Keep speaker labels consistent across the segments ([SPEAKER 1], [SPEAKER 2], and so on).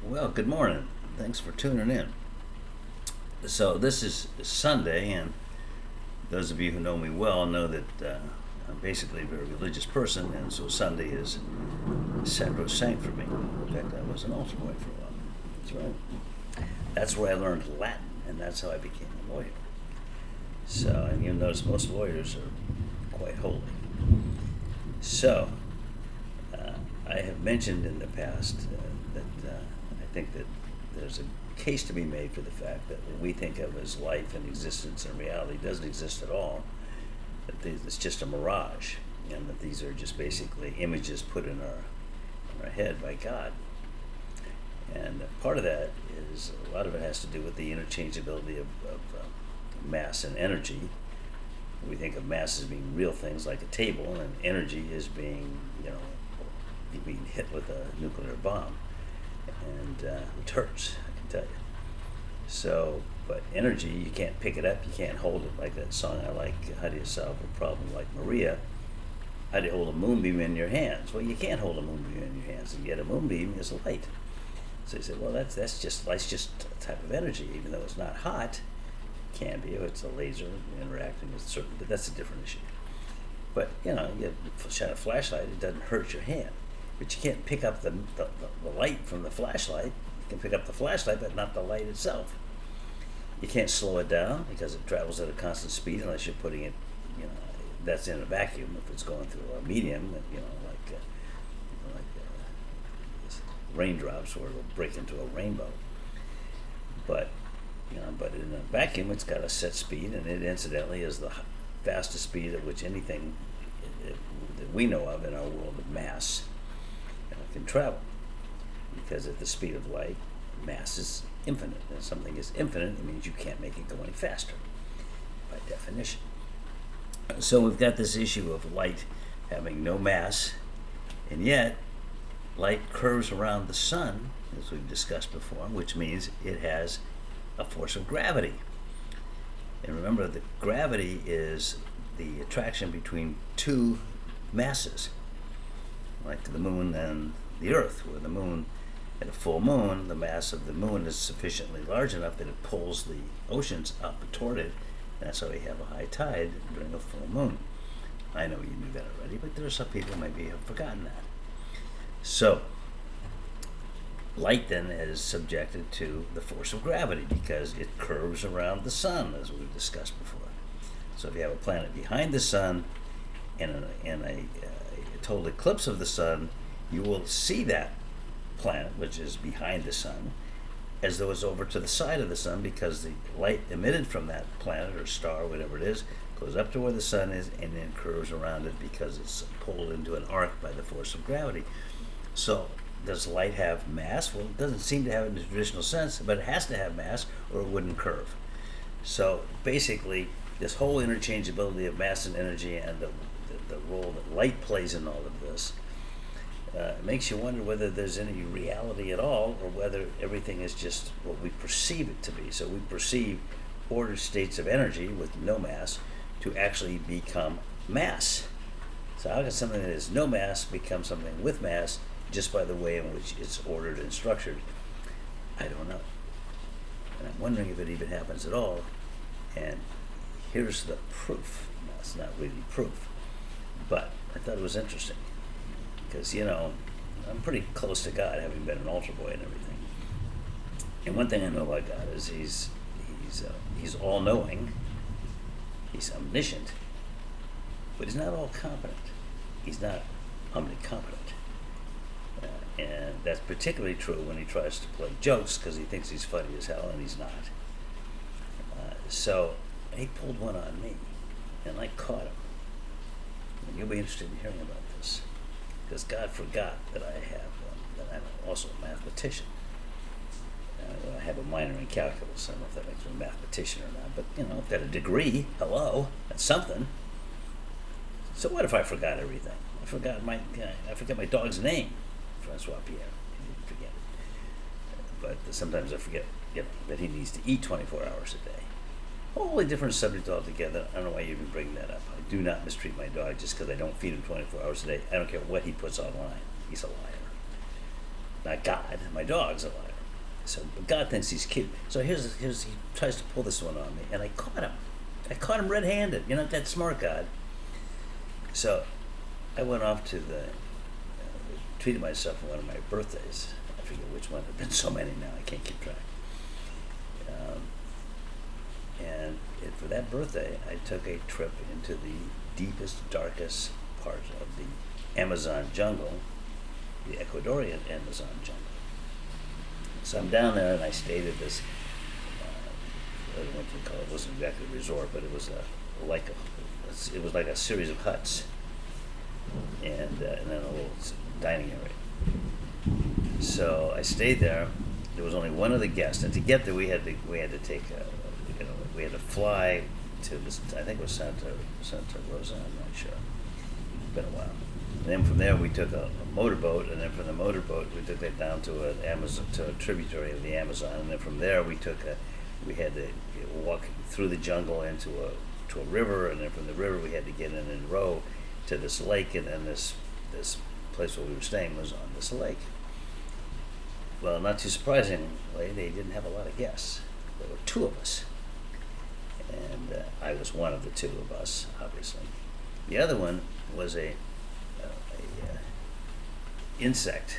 [SPEAKER 1] Well, good morning. Thanks for tuning in. So, this is Sunday, and those of you who know me well know that I'm basically a very religious person, and so Sunday is sacrosanct for me. In fact, I was an altar boy for a while. That's right. That's where I learned Latin, and that's how I became a lawyer. So, and you'll notice most lawyers are quite holy. So, I have mentioned in the past that I think that there's a case to be made for the fact that what we think of as life and existence in reality doesn't exist at all, that it's just a mirage, and that these are just basically images put in our head by God. And part of that is, a lot of it has to do with the interchangeability of mass and energy. We think of mass as being real things like a table, and energy as being, being hit with a nuclear bomb, and which hurts, I can tell you. So, but energy, you can't pick it up, you can't hold it, like that song I like, how do you solve a problem like Maria? How do you hold a moonbeam in your hands? Well, you can't hold a moonbeam in your hands, and yet a moonbeam is light. So you say, well, light's just a type of energy, even though it's not hot. It can be, or it's a laser interacting with certain, but that's a different issue. But, you shine a flashlight, it doesn't hurt your hand. But you can't pick up the light from the flashlight. You can pick up the flashlight, but not the light itself. You can't slow it down because it travels at a constant speed unless you're putting it, that's in a vacuum. If it's going through a medium, like raindrops, or it'll break into a rainbow. But, but in a vacuum, it's got a set speed, and it incidentally is the fastest speed at which anything that we know of in our world of mass can travel, because at the speed of light, mass is infinite, and if something is infinite, it means you can't make it go any faster, by definition. So we've got this issue of light having no mass, and yet light curves around the sun, as we've discussed before, which means it has a force of gravity. And remember that gravity is the attraction between two masses, like the moon and the earth, where the moon, at a full moon, the mass of the moon is sufficiently large enough that it pulls the oceans up toward it, and that's why we have a high tide during a full moon. I know you knew that already, but there are some people who maybe have forgotten that. So, light then is subjected to the force of gravity because it curves around the sun, as we've discussed before. So if you have a planet behind the sun and a total eclipse of the sun, you will see that planet, which is behind the sun, as though it's over to the side of the sun, because the light emitted from that planet or star, whatever it is, goes up to where the sun is and then curves around it because it's pulled into an arc by the force of gravity. So does light have mass? Well, it doesn't seem to have it in the traditional sense, but it has to have mass or it wouldn't curve. So basically, this whole interchangeability of mass and energy, and the role that light plays in all of this, makes you wonder whether there's any reality at all, or whether everything is just what we perceive it to be. So we perceive ordered states of energy with no mass to actually become mass. So how can something that has no mass become something with mass just by the way in which it's ordered and structured? I don't know. And I'm wondering if it even happens at all. And here's the proof. No, it's not really proof, but I thought it was interesting. Because, I'm pretty close to God, having been an altar boy and everything. And one thing I know about God is he's all-knowing, he's omniscient, but he's not all-competent. He's not omnicompetent. And that's particularly true when he tries to play jokes, because he thinks he's funny as hell, and he's not. So he pulled one on me, and I caught him. And you'll be interested in hearing about this, because God forgot that that I'm also a mathematician. I have a minor in calculus. I don't know if that makes me a mathematician or not, but I've got a degree. Hello, that's something. So what if I forgot everything? I forgot my dog's name, Francois Pierre. I didn't forget it. But sometimes I forget, that he needs to eat 24 hours a day. Wholly different subject altogether. I don't know why you even bring that up. I do not mistreat my dog just because I don't feed him 24 hours a day. I don't care what he puts online. He's a liar. Not God. My dog's a liar. So God thinks he's cute. So here's he tries to pull this one on me, and I caught him. I caught him red-handed. You're not that smart, God. So I went off to treated myself for one of my birthdays. I forget which one. There've been so many now, I can't keep track. For that birthday, I took a trip into the deepest, darkest part of the Amazon jungle, the Ecuadorian Amazon jungle. So I'm down there, and I stayed at this, what do you call it? It wasn't exactly a resort, but it was it was like a series of huts, and then a little dining area. So I stayed there. There was only one other guest, and to get there, we had to take we had to fly to this. I think it was Santa Rosa. I'm not sure. It's been a while. And then from there, we took a motorboat, and then from the motorboat, we took that down to a tributary of the Amazon, and then from there, we had to walk through the jungle into a river, and then from the river, we had to get in and row to this lake, and then this place where we were staying was on this lake. Well, not too surprisingly, they didn't have a lot of guests. There were two of us, and I was one of the two of us, obviously. The other one was a insect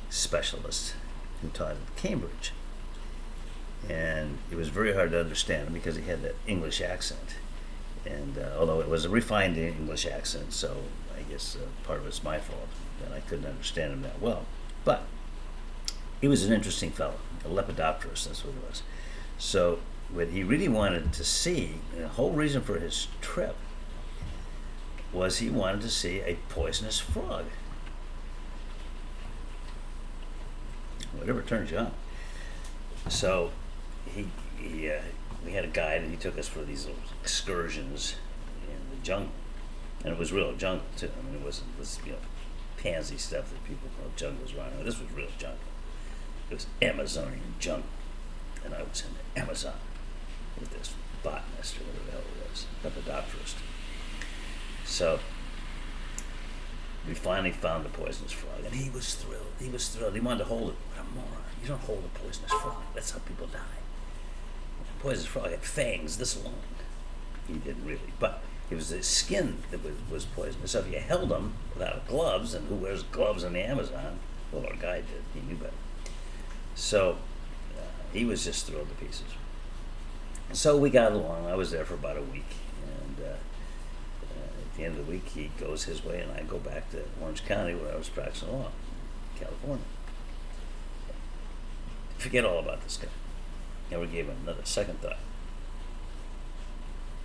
[SPEAKER 1] specialist who taught at Cambridge, and it was very hard to understand him because he had that English accent, and although it was a refined English accent, so I guess part of it's my fault that I couldn't understand him that well, but he was an interesting fellow, a lepidopterist, that's what it was. So what he really wanted to see, and the whole reason for his trip, was he wanted to see a poisonous frog. Whatever turns you on. So we had a guide, and he took us for these little excursions in the jungle, and it was real jungle too. I mean, it wasn't this pansy stuff that people call jungles around. This was real jungle. It was Amazonian jungle, and I was in the Amazon with this botanist or whatever the hell it was, lepidopterist. So we finally found the poisonous frog, and he was thrilled. He wanted to hold it. What a moron. You don't hold a poisonous frog. That's how people die. The poisonous frog had fangs this long. He didn't really, but it was his skin that was poisonous. So if you held him without gloves, and who wears gloves in the Amazon? Well, our guy did. He knew better. So he was just thrilled to pieces. So we got along. I was there for about a week, and at the end of the week, he goes his way, and I go back to Orange County, where I was practicing law, California. Forget all about this guy. Never gave him another second thought.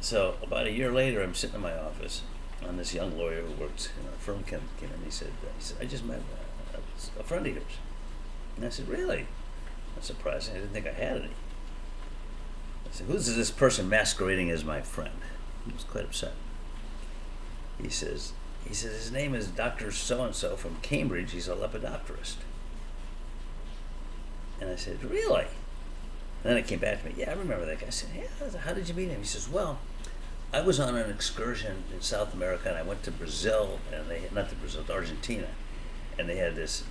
[SPEAKER 1] So about a year later, I'm sitting in my office, and this young lawyer who works in our firm came in, and he said, I just met a friend of yours. And I said, really? That's surprising. I didn't think I had any. I said, who's this person masquerading as my friend? He was quite upset. He says, his name is Dr. So-and-so from Cambridge. He's a lepidopterist. And I said, really? And then it came back to me. Yeah, I remember that guy. I said, yeah, how did you meet him? He says, well, I was on an excursion in South America, and I went to Brazil, and to Argentina, and they had this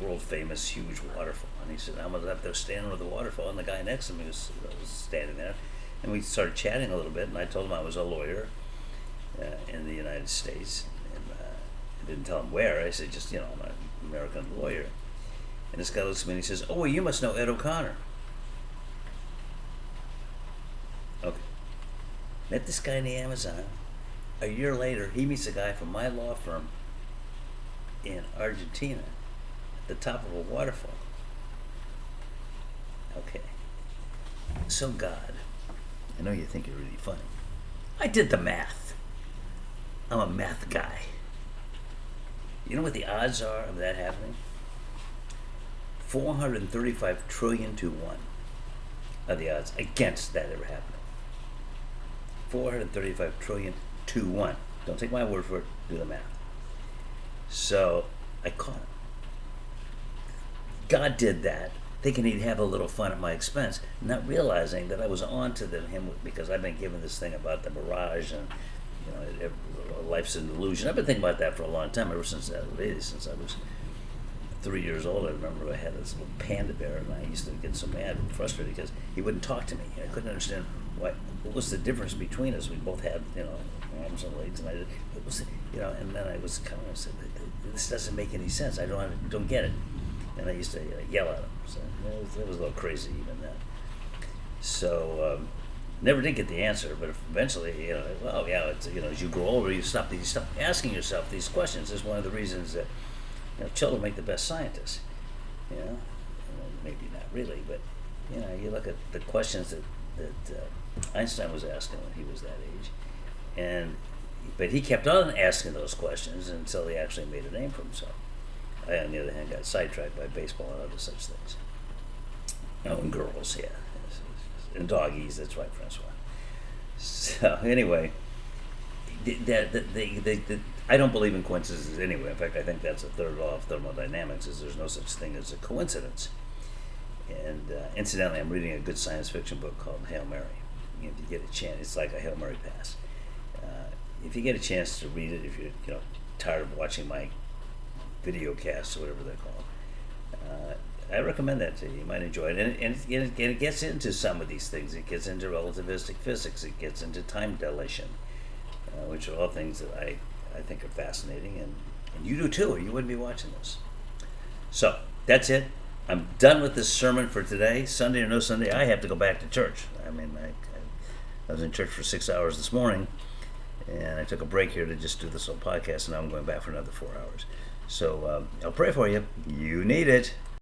[SPEAKER 1] world famous huge waterfall. And he said, I was up there standing with the waterfall, and the guy next to me was standing there, and we started chatting a little bit, and I told him I was a lawyer in the United States, and I didn't tell him where. I said, just, I'm an American lawyer. And this guy looks at me and he says, oh, well, you must know Ed O'Connor. Okay. Met this guy in the Amazon. A year later, he meets a guy from my law firm in Argentina at the top of a waterfall. Okay. So God, I know you think you're really funny. I did the math. I'm a math guy. You know what the odds are of that happening? 435 trillion to 1 are the odds against that ever happening. 435 trillion to 1. Don't take my word for it, do the math. So I caught him. God did that, thinking he'd have a little fun at my expense, not realizing that I was on to him because I've been given this thing about the mirage and life's an illusion. I've been thinking about that for a long time, ever since I was 3 years old, I remember I had this little panda bear, and I used to get so mad and frustrated because he wouldn't talk to me. I couldn't understand what was the difference between us. We both had, arms and legs, and I did, what was it, and then I was kind of said, this doesn't make any sense. I don't get it. And I used to yell at him. So it was a little crazy even then. So never did get the answer, but eventually, it's, as you grow older, you stop asking yourself these questions. Is one of the reasons that children make the best scientists. Maybe not really, but you look at the questions that Einstein was asking when he was that age, but he kept on asking those questions until he actually made a name for himself. I, on the other hand, got sidetracked by baseball and other such things. And girls, yeah. And doggies, that's right, Francois. So, anyway, I don't believe in coincidences anyway. In fact, I think that's the third law of thermodynamics, is there's no such thing as a coincidence. And incidentally, I'm reading a good science fiction book called Hail Mary. If you get a chance, it's like a Hail Mary pass. If you get a chance to read it, if you're tired of watching my video casts or whatever they're called, I recommend that to you. You might enjoy it. And it gets into some of these things. It gets into relativistic physics. It gets into time dilation, which are all things that I think are fascinating. And you do too, or you wouldn't be watching this. So, that's it. I'm done with this sermon for today. Sunday or no Sunday, I have to go back to church. I mean, I was in church for 6 hours this morning, and I took a break here to just do this little podcast, and now I'm going back for another 4 hours. So I'll pray for you. You need it.